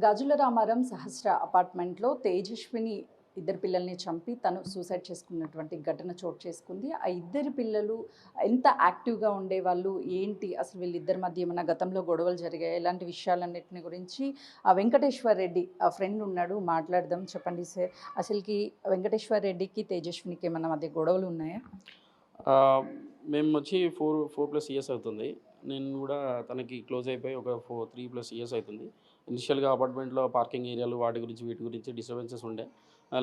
గాజుల రామారం సహస్ర అపార్ట్మెంట్లో తేజస్విని ఇద్దరు పిల్లల్ని చంపి తను సూసైడ్ చేసుకున్నటువంటి ఘటన చోటు చేసుకుంది. ఆ ఇద్దరు పిల్లలు ఎంత యాక్టివ్గా ఉండేవాళ్ళు, ఏంటి అసలు వీళ్ళిద్దరి మధ్య ఏమైనా గతంలో గొడవలు జరిగాయి, ఇలాంటి విషయాలన్నింటిని గురించి ఆ వెంకటేశ్వర్ రెడ్డి ఆ ఫ్రెండ్ ఉన్నాడు, మాట్లాడదాం. చెప్పండి సార్, అసలుకి వెంకటేశ్వర్ రెడ్డికి తేజస్వినికి ఏమైనా మధ్య గొడవలు ఉన్నాయా? మేము వచ్చి 4+ ఇయర్స్ అవుతుంది. నేను కూడా తనకి క్లోజ్ అయిపోయి ఒక 3+ ఇయర్స్ అవుతుంది. ఇనిషియల్గా అపార్ట్మెంట్లో పార్కింగ్ ఏరియాలు వాటి గురించి వీటి గురించి డిస్టర్బెన్సెస్ ఉండే.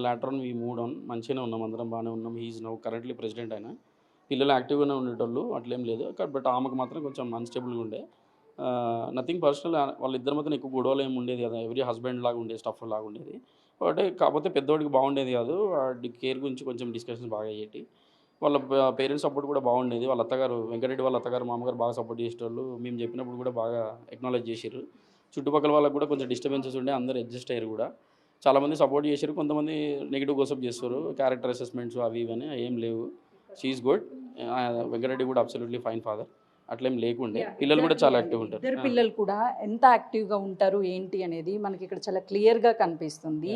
Later on we moved on. మంచిగానే ఉన్నాం, అందరం బాగానే ఉన్నాం. He is now currently president అయినా. పిల్లలు యాక్టివ్గానే ఉండేటోళ్ళు, అట్లేం లేదు. బట్ ఆమెకు మాత్రం కొంచెం అన్స్టేబుల్గా ఉండే. Nothing personal. వాళ్ళిద్దరి మధ్యన ఎక్కువ గొడవలు ఏమి ఉండేది కదా, ఎవరీ హస్బెండ్ లాగా ఉండేది, స్టఫ్ లాగా ఉండేది. కాకపోతే పెద్దోడికి బాగుండేది కాదు, వాడి కేర్ గురించి కొంచెం డిస్కషన్స్ బాగా అయ్యేటి. వాళ్ళ పేరెంట్స్ సపోర్ట్ కూడా బాగుండేది. వాళ్ళ అత్తగారు వెంకటరెడ్డి వాళ్ళ అత్తగారు, మామగారు బాగా సపోర్ట్ చేసేటోళ్ళు. మేము చెప్పినప్పుడు కూడా బాగా ఎక్నాలెడ్జ్ చేసిర్రు. చుట్టుపక్కల వాళ్ళకి కూడా కొంచెం డిస్టర్బెన్సెస్ ఉండే, అందరూ అడ్జస్ట్ అయ్యారు కూడా. చాలామంది సపోర్ట్ చేశారు, కొంతమంది నెగిటివ్ గోసప్ చేస్తారు. క్యారెక్టర్ అసెస్మెంట్స్ అవి ఇవని ఏం లేవు. She is good. వెంకటరెడ్డి కూడా అబ్సల్యూట్లీ ఫైన్ ఫాదర్. అట్లేం లేకుండే. పిల్లలు కూడా చాలా యాక్టివ్ ఉంటారు. ఇద్దరు పిల్లలు కూడా ఎంత యాక్టివ్గా ఉంటారు ఏంటి అనేది మనకి ఇక్కడ చాలా క్లియర్గా కనిపిస్తుంది.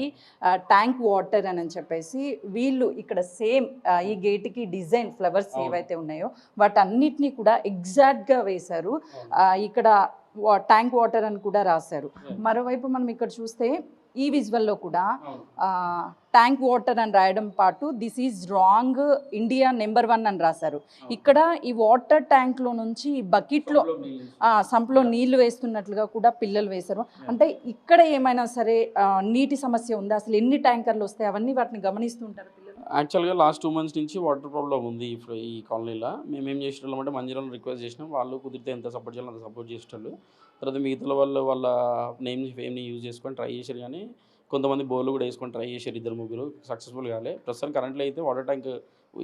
ట్యాంక్ వాటర్ అని చెప్పేసి వీళ్ళు ఇక్కడ సేమ్ ఈ గేట్కి డిజైన్ ఫ్లవర్స్ ఏవైతే ఉన్నాయో వాటన్నిటినీ కూడా ఎగ్జాక్ట్గా వేశారు. ఇక్కడ ట్యాంక్ వాటర్ అని కూడా రాశారు. మరోవైపు మనం ఇక్కడ చూస్తే ఈ విజువల్లో కూడా ట్యాంక్ వాటర్ అని రాయడం పాటు this is wrong, India number 1 అని రాశారు. ఇక్కడ ఈ వాటర్ ట్యాంక్లో నుంచి ఈ బకెట్లో సంపులో నీళ్లు వేస్తున్నట్లుగా కూడా పిల్లలు వేశారు. అంటే ఇక్కడ ఏమైనా సరే నీటి సమస్య ఉందా, అసలు ఎన్ని ట్యాంకర్లు వస్తాయి, అవన్నీ వాటిని గమనిస్తుంటారు పిల్లలు? యాక్చువల్గా లాస్ట్ 2 months నుంచి వాటర్ ప్రాబ్లం ఉంది ఇప్పుడు ఈ కాలనీలో. మేమేం చేసేటోళ్ళం అంటే మంజీరాలను రిక్వెస్ట్ చేసినాం. వాళ్ళు కుదిరితే ఎంత సపోర్ట్ చేయాలో అంత సపోర్ట్ చేసేటోళ్ళు. తర్వాత మిగతా వాళ్ళు వాళ్ళ ఫేమ్ని యూజ్ చేసుకొని ట్రై చేశారు, కానీ కొంతమంది బోర్లు కూడా వేసుకొని ట్రై చేశారు. 2-3 సక్సెస్ఫుల్ కాలే. ప్రస్తుతం కరెంట్లో అయితే వాటర్ ట్యాంక్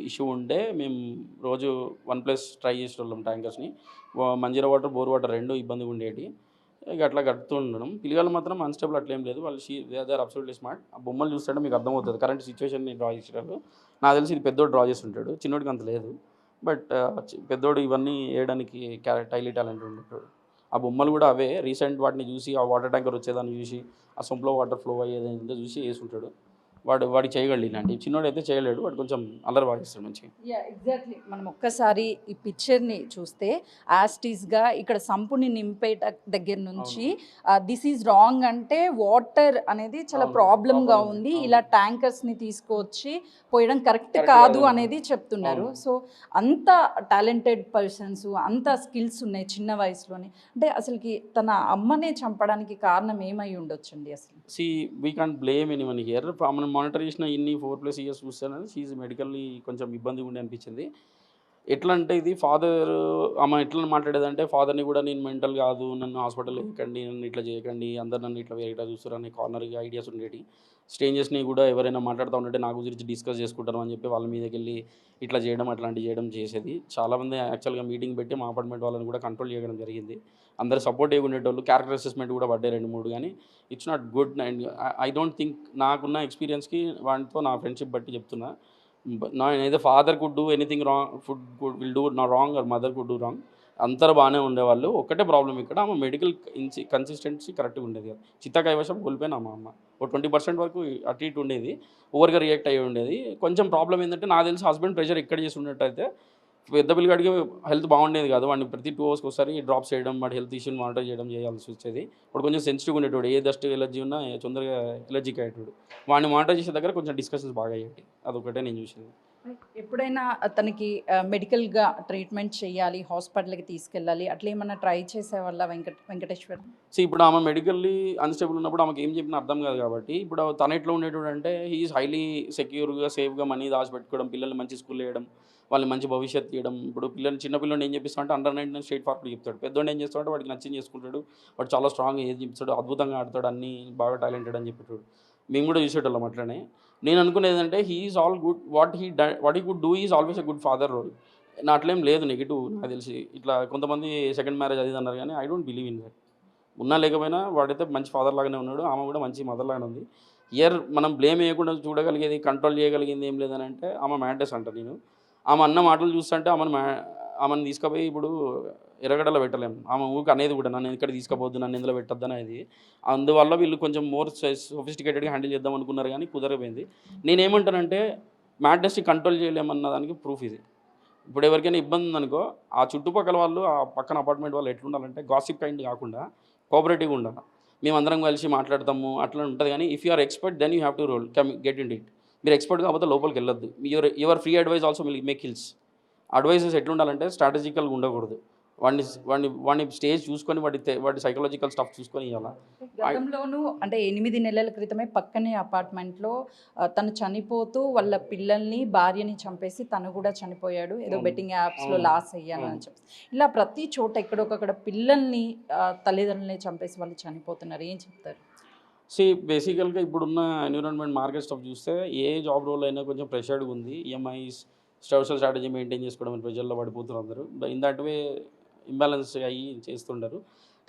ఇష్యూ ఉంటే మేము రోజు 1+ ట్రై చేసేటోళ్ళం ట్యాంకర్స్ని. మంజీరా వాటర్, బోర్ వాటర్ 2 ఇబ్బందిగా ఉండేవి. ఇక అట్లా గడుపుతూ ఉండడం. పిల్లలు మాత్రం అన్స్టేబుల్ అట్లేం లేదు. వాళ్ళు దే ఆర్ అబ్సల్యూట్లీ స్మార్ట్. ఆ బొమ్మలు చూస్తుంటే మీకు అర్థమవుతుంది కరెంట్ సిచ్యువేషన్ని డ్రా చేసేటప్పుడు. నాకు తెలిసి ఇది పెద్దోడు డ్రా చేస్తుంటాడు, చిన్నోడికి అంత లేదు. బట్ పెద్దోడు ఇవన్నీ వేయడానికి హైలీ టాలెంట్ ఉండేటాడు. ఆ బొమ్మలు కూడా అవే రీసెంట్ వాటిని చూసి, ఆ వాటర్ ట్యాంకర్ వచ్చేదాన్ని చూసి, ఆ సొంపులో వాటర్ ఫ్లో అయ్యేది చూసి వేసుంటాడు. వాడు చేయగలడు ఇలాంటివి. చిన్నోడు అయితే చేయలేడు. వాడు కొంచెం అల్లరి బాగా చేస్తాడు మంచిగా. ఎగ్జాక్ట్లీ. మనం ఒక్కసారి ఈ పిక్చర్ని చూస్తే యాస్టీస్గా ఇక్కడ సంపుని నింపే దగ్గర నుంచి దిస్ ఈజ్ రాంగ్ అంటే వాటర్ అనేది చాలా ప్రాబ్లంగా ఉంది, ఇలా ట్యాంకర్స్ని తీసుకొచ్చి పోయడం కరెక్ట్ కాదు అనేది చెప్తున్నారు. సో అంత టాలెంటెడ్ పర్సన్స్, అంత స్కిల్స్ ఉన్నాయి చిన్న వయసులోనే. అంటే అసలుకి తన అమ్మనే చంపడానికి కారణం ఏమై ఉండొచ్చండి అసలు? We can't blame anyone here. మనం మానిటర్ చేసిన ఇన్ని 4+ ఇయర్స్ చూస్తాను, షీఈ్ మెడికల్లీ కొంచెం ఇబ్బందిగా ఉండి అనిపించింది. ఎట్లా అంటే ఇది ఫాదర్, ఆమె ఎట్లా మాట్లాడేదంటే ఫాదర్ని కూడా నేను మెంటల్ కాదు, నన్ను హాస్పిటల్ వేయకండి, నన్ను ఇట్లా చేయకండి, అందరు నన్ను ఇట్లా వేరేటా చూస్తారు అనే కార్నర్గా ఐడియాస్ ఉండేవి. స్ట్రేంజర్స్ని కూడా ఎవరైనా మాట్లాడుతూ ఉంటే నా గురించి డిస్కస్ చేసుకుంటారు అని చెప్పి వాళ్ళ మీదకి వెళ్ళి ఇట్లా చేయడం, అట్లాంటివి చేయడం చేసేది. చాలామంది యాక్చువల్గా మీటింగ్ పెట్టి మా అపార్ట్మెంట్ వాళ్ళని కూడా కంట్రోల్ చేయడం జరిగింది. అందరు సపోర్టివ్గా ఉండేటోళ్ళు. క్యారెక్టర్ అసెస్మెంట్ కూడా పడ్డాయి 2-3, కానీ it's not good. And I don't think, నాకున్న ఎక్స్పీరియన్స్కి వాటితో నా ఫ్రెండ్షిప్ బట్టి చెప్తున్నా, నేనైతే father could do anything wrong, food will do no wrong, or mother could do wrong. అందరూ బాగానే ఉండేవాళ్ళు. ఒక్కటే ప్రాబ్లం ఇక్కడ, ఆమె మెడికల్ కన్సిస్టెన్సీ కరెక్ట్గా ఉండేది కాదు. చిత్త కైవశం కోల్పోయినా మా అమ్మ ఒక 20% వరకు అటు ఇటు ఉండేది, ఓవర్గా రియాక్ట్ అయ్యి ఉండేది. కొంచెం ప్రాబ్లం ఏంటంటే నాకు తెలిసి హస్బెండ్ ప్రెషర్ ఎక్కడ చేసి ఉన్నట్టయితే పెద్ద పిల్లగాడికి హెల్త్ బాగుండేది కాదు. వాడిని ప్రతి 2 hours ఒకసారి డ్రాప్స్ చేయడం, వాడి హెల్త్ ఇష్యూని మానిటర్ చేయడం చేయాల్సి వచ్చేది. వాడు కొంచెం సెన్సిటివ్గా ఉండేటోడు, ఏ డస్ట్ ఎలర్జీ ఉన్నా తొందరగా ఎలర్జీకి అయ్యేటోడు. వాడిని మానిటర్ చేసే దగ్గర కొంచెం డిస్కషన్స్ బాగా అయ్యాయి. అదొకటే నేను చూసింది. ఎప్పుడైనా అతనికి మెడికల్గా ట్రీట్మెంట్ చేయాలి, హాస్పిటల్కి తీసుకెళ్ళాలి, అట్లా ఏమన్నా ట్రై చేసేవాళ్ళ వెంకటేశ్వర్? సో ఇప్పుడు ఆమె మెడికల్లీ అన్స్టేబుల్ ఉన్నప్పుడు ఆమెకి ఏం చెప్పినా అర్థం కాదు కాబట్టి, ఇప్పుడు తన ఎట్లా ఉండేటోడు అంటే హీఈస్ హైలీ సెక్యూర్గా, సేఫ్గా మనీ దాచిపెట్టుకోవడం, పిల్లల్ని మంచి స్కూల్లో వేయడం, వాళ్ళని మంచి భవిష్యత్తు ఇవ్వడం. ఇప్పుడు చిన్న పిల్లలు ఏం చెప్పిస్తామంటే అండర్-19 స్ట్రైట్ ఫార్వర్డ్ చెప్తాడు. పెద్దోడు ఏం చేస్తాడంటే వాడికి నచ్చింది చేసుకుంటాడు, వాడు చాలా స్ట్రాంగ్ ఏది చెప్తాడు, అద్భుతంగా ఆడతాడు, అన్నీ బాగా టాలెంటెడ్ అని చెప్పేటాడు. మేము కూడా చూసేటోళ్ళం అట్లనే. నేను అనుకునేది అంటే he is all good. What he could do is always a good father role. నా అట్లేం లేదు నెగిటివ్. నాకు తెలిసి ఇట్లా కొంతమంది సెకండ్ మ్యారేజ్ అది అన్నారు, కానీ I don't believe in that. ఉన్నా లేకపోయినా వాడైతే మంచి ఫాదర్ లాగానే ఉన్నాడు, ఆమె కూడా మంచి మదర్ లాగానే ఉంది. ఇయర్ మనం బ్లేమ్ వేయకుండా చూడగలిగేది, కంట్రోల్ చేయగలిగింది ఏం లేదని అంటే ఆమె మ్యాటర్స్ అంట. నేను ఆమె అన్న మాటలు చూస్తుంటే ఆమెను తీసుకుపోయి ఇప్పుడు ఎర్రగడ్డలో పెట్టలేము. ఆమె ఊరికే అనేది కూడా నన్ను ఇక్కడ తీసుకుపోవద్దు, నన్ను ఇందులో పెట్టొద్దు అనేది. అందువల్ల వీళ్ళు కొంచెం మోర్ సోఫిస్టికేటెడ్‌గా హ్యాండిల్ చేద్దాం అనుకున్నారు కానీ కుదరపోయింది. నేనేమంటానంటే మ్యాడ్నెస్‌ని కంట్రోల్ చేయలేమన్న దానికి ప్రూఫ్ ఇది. ఇప్పుడు ఎవరికైనా ఇబ్బంది ఉందనుకో, ఆ చుట్టుపక్కల వాళ్ళు, ఆ పక్కన అపార్ట్మెంట్ వాళ్ళు ఎట్లుండాలంటే గాసిప్ కైండ్ కాకుండా కోఆపరేటివ్‌గా ఉండాలి. మేమందరం కలిసి మాట్లాడతాము అట్లా ఉంటది కానీ if you are expert then you have to roll get into it. మీరు ఎక్స్‌పర్ట్ కాకపోతే లోపలికెళ్ళొద్దు. Your free advice also will make hills. Advices ఎట్లుండాలంటే స్ట్రాటజికల్‌గా ఉండకూడదు. వాడిని స్టేజ్ చూసుకొని వాడి సైకలాజికల్ స్టఫ్ చూసుకొని ఇయ్యాల. గతంలోనూ అంటే 8 నెలల క్రితమే పక్కనే అపార్ట్మెంట్‌లో తను చనిపోతూ వాళ్ళ పిల్లల్ని, భార్యని చంపేసి తను కూడా చనిపోయాడు. ఏదో అవును. బెట్టింగ్ యాప్స్‌లో అవును. లాస్ అయ్యానని అవును. చెప్పేసి. ఇలా ప్రతి చోట ఎక్కడొకక్కడ పిల్లల్ని తల్లిదండ్రులని చంపేసి వాళ్ళు చనిపోతున్నారు. ఏం చెప్తారు? బేసికల్‌గా ఇప్పుడున్న ఎన్విరాన్మెంట్ మార్కెట్ స్టఫ్ చూస్తే ఏ జాబ్ రోల్ అయినా కొంచెం ప్రెషర్డ్‌గా ఉంది. ఈఎంఐస్, సోషల్ స్ట్రాటజీ మెయింటైన్ చేసుకోవడం ప్రెషర్‌లో పడిపోతున్నారు అందరూ. ఇన్ దట్ వే ఇంబాలెన్స్ అయ్యి చేస్తుంటారు.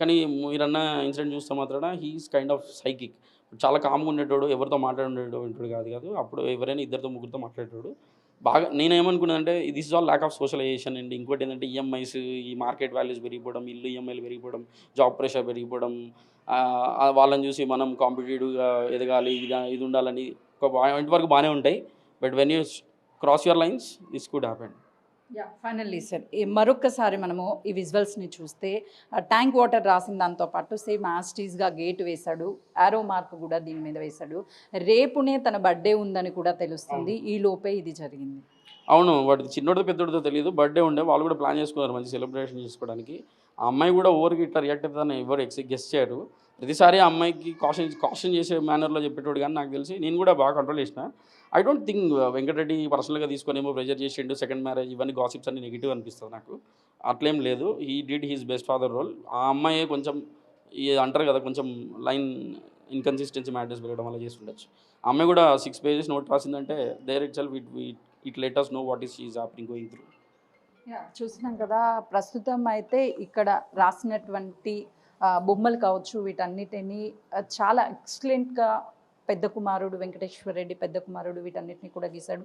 కానీ మీరన్న ఇన్సిడెంట్ చూస్తే మాత్రాన he is kind of psychic. చాలా కామ్‌గా ఉండేటోడు, ఎవరితో మాట్లాడేటోడు కాదు. అప్పుడు ఎవరైనా ఇద్దరితో ముగ్గురితో మాట్లాడేటోడు. బాగా నేనేమనుకున్నానంటే this is all lack of socialization and ఇంకోటి ఏంటంటే ఈఎంఐస్, ఈ మార్కెట్ వాల్యూస్ పెరిగిపోవడం, ఇల్లు ఈఎంఐలు పెరిగిపోవడం, జాబ్ ప్రెషర్ పెరిగిపోవడం, వాళ్ళని చూసి మనం కాంపిటేటివ్‌గా ఎదగాలి, ఇది ఉండాలని ఒక పాయింట్ వరకు బాగానే ఉంటాయి. But when you cross your lines this could happen. Finally sir మరొక్కసారి మనము ఈ విజువల్స్ని చూస్తే ట్యాంక్ వాటర్ రాసిన దాంతో పాటు సేమ్ యాస్టీస్గా గేట్ వేశాడు, యారో మార్క్ కూడా దీని మీద వేశాడు. రేపునే తన బర్త్డే ఉందని కూడా తెలుస్తుంది. ఈ లోపే ఇది జరిగింది. అవును. వాడిది చిన్నోడిదో పెద్దోడిదో తెలీదు. బర్త్‌డే ఉండే. వాళ్ళు కూడా ప్లాన్ చేసుకున్నారు మంచి సెలబ్రేషన్ చేసుకోవడానికి. ఆ అమ్మాయి కూడా ఓవర్‌గా ఇట్లా రియాక్ట్ అవుతదని ఎవరు గెస్ చేయరు. ప్రతిసారి ఆ అమ్మాయికి కాషన్ చేసే మేనర్‌లో చెప్పేటోడు గానీ నాకు తెలిసి నేను కూడా బాగా కంట్రోల్ చేసిన. ఐ డోంట్ థింక్ వెంకటరెడ్డి పర్సనల్‌గా తీసుకొనేమో ప్రెషర్ చేసిండు, సెకండ్ మ్యారేజ్ ఇవన్నీ గాసిప్స్ అన్నీ నెగెటివ్ అనిపిస్తది నాకు. అట్లేం లేదు. He did his best father role. ఆ అమ్మాయే కొంచెం అంటారు కదా కొంచెం లైన్ ఇన్‌కన్సిస్టెన్సీ మ్యాటర్స్ పెరగడం వల్ల చేసుండొచ్చు. ఆ అమ్మాయి కూడా 6 పేజెస్ నోట్ రాసిందంటే there itself it let us know what is she is happening going through. చూస్తున్నాం కదా ప్రస్తుతం అయితే ఇక్కడ రాసినటువంటి బొమ్మలు కావచ్చు వీటన్నిటిని చాలా ఎక్సలెంట్గా పెద్ద కుమారుడు వెంకటేశ్వర రెడ్డి పెద్ద కుమారుడు వీటన్నిటిని కూడా గీశాడు.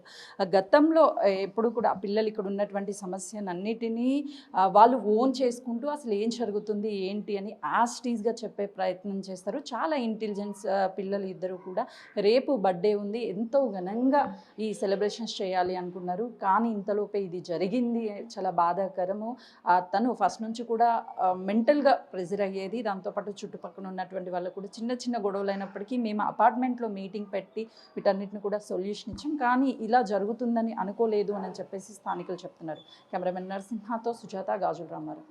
గతంలో ఎప్పుడు కూడా ఆ పిల్లలు ఇక్కడ ఉన్నటువంటి సమస్యనన్నిటినీ వాళ్ళు ఓన్ చేసుకుంటూ అసలు ఏం జరుగుతుంది ఏంటి అని యాస్టీస్గా చెప్పే ప్రయత్నం చేస్తారు. చాలా ఇంటెలిజెన్స్ పిల్లలు ఇద్దరు కూడా. రేపు బర్త్డే ఉంది, ఎంతో ఘనంగా ఈ సెలబ్రేషన్స్ చేయాలి అనుకున్నారు. కానీ ఇంతలోపే ఇది జరిగింది. చాలా బాధాకరము. తను ఫస్ట్ నుంచి కూడా మెంటల్గా ప్రెజర్ అయ్యేది. దాంతోపాటు చుట్టుపక్కల ఉన్నటువంటి వాళ్ళు కూడా చిన్న చిన్న గొడవలు అయినప్పటికీ మేము అపార్ట్మెంట్లో మీటింగ్ పెట్టి వీటన్నిటిని కూడా సొల్యూషన్ ఇచ్చాం. కానీ ఇలా జరుగుతుందని అనుకోలేదు అని చెప్పేసి స్థానికులు చెప్తున్నారు. కెమెరామెన్ నరసింహతో సుజాత, గాజుల రామారావు.